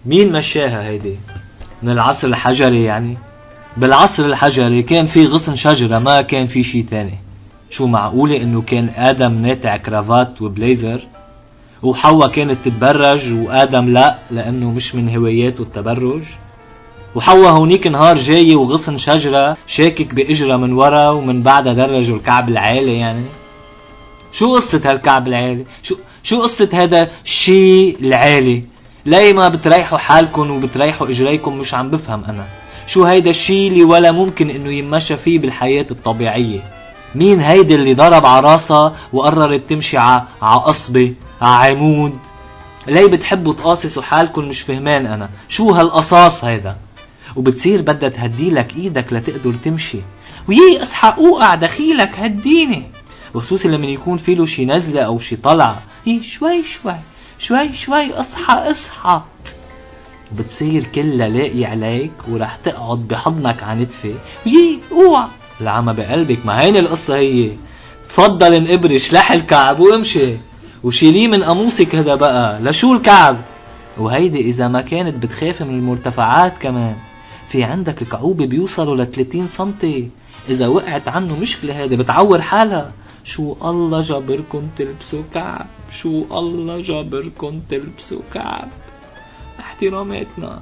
مين مشاها هيدي؟ من العصر الحجري يعني؟ بالعصر الحجري كان في غصن شجرة، ما كان في شي تاني. شو معقولة انه كان ادم ناتع كرافات وبليزر وحواء كانت تتبرج وادم لا لانه مش من هواياته التبرج؟ وحواء هونيك نهار جاي وغصن شجرة شاكك باجرة من ورا ومن بعدها درجوا الكعب العالي يعني؟ شو قصة هالكعب العالي؟ شو قصة هذا الشي العالي؟ ليه ما بتريحوا حالكم وبتريحوا اجريكم؟ مش عم بفهم انا. شو هيدا الشي اللي ولا ممكن انه يمشى فيه بالحياة الطبيعية؟ مين هيدا اللي ضرب عراسة وقررت تمشي قصبة عمود؟ ليه بتحبوا تقاصصوا حالكم؟ مش فهمان انا. شو هالقصاص هيدا؟ وبتصير بدها تهديلك ايدك لتقدر تمشي. ويي اصحى اوقع دخيلك هديني. وخصوصي لما يكون فيلو شي نزلة او شي طلعة. شوي شوي شوي شوي اصحى. بتصير كلها لاقي عليك ورح تقعد بحضنك عنتفة. ويي اوعى العمى بقلبك. ما هين القصة هي. تفضل انقبرش لح الكعب وامشي وشيليه من قاموسك. هذا بقى لشو الكعب؟ وهيدي اذا ما كانت بتخاف من المرتفعات كمان. في عندك كعوبة بيوصلوا ل 30 سنتي. اذا وقعت عنه مشكلة هذه بتعور حالها. شو الله جابركن تلبسوا كعب؟ شو الله جابركن تلبسوا كعب؟ احتراماتنا.